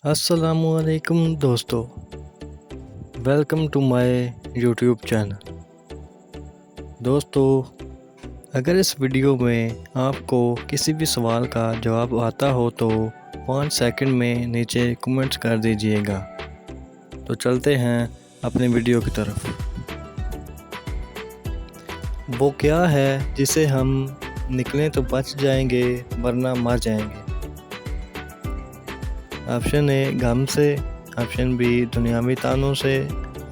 अस्सलामुअलैकुम दोस्तों, welcome to my YouTube channel. दोस्तों, अगर इस वीडियो में आपको किसी भी सवाल का जवाब आता हो तो 5 सेकंड में नीचे कमेंट्स कर दीजिएगा। तो चलते हैं अपने वीडियो की तरफ। वो क्या है जिसे हम निकलें तो बच जाएंगे वरना मर जाएंगे? ऑप्शन ए गम से, ऑप्शन बी दुनियावी तानों से,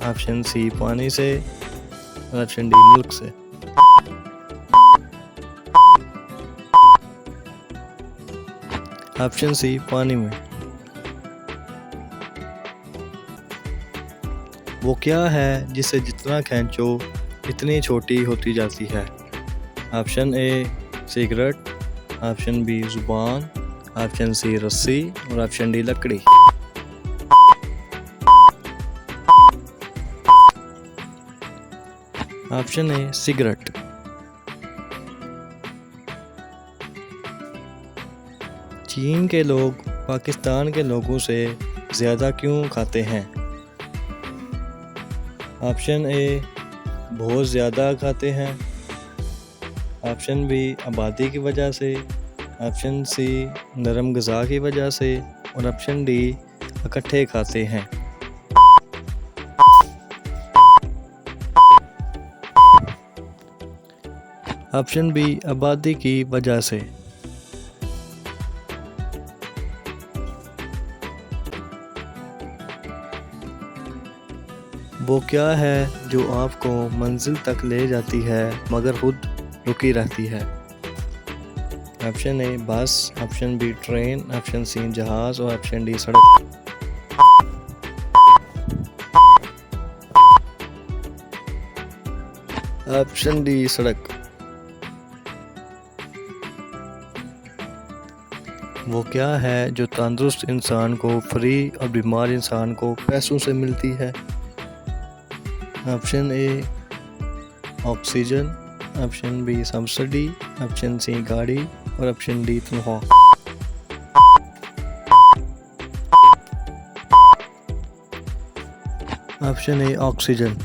ऑप्शन सी पानी से और ऑप्शन डी मुल्क से। ऑप्शन सी पानी में। वो क्या है जिसे जितना खींचो इतनी छोटी होती जाती है? Option A cigarette, option B जुबान, ऑप्शन सी रस्सी और ऑप्शन डी लकड़ी। Option A cigarette. चीन के लोग पाकिस्तान के लोगों से ज़्यादा क्यों खाते हैं? ऑप्शन ए बहुत ज़्यादा खाते हैं, ऑप्शन बी आबादी की वजह से, ऑप्शन सी नरम ग़िज़ा की वजह से और ऑप्शन डी इकट्ठे खाते हैं। ऑप्शन बी आबादी की वजह से। वो क्या है जो आपको मंजिल तक ले जाती है मगर खुद रुकी रहती है? Option A bus, option B train, option C जहाज और ऑप्शन डी सड़क। ऑप्शन डी सड़क। वो क्या है जो तंदुरुस्त इंसान को फ्री और बीमार इंसान को पैसों से मिलती है? Option A oxygen, option B subsidy, option C गाड़ी और ऑप्शन डी तनख्वाह। Option A oxygen.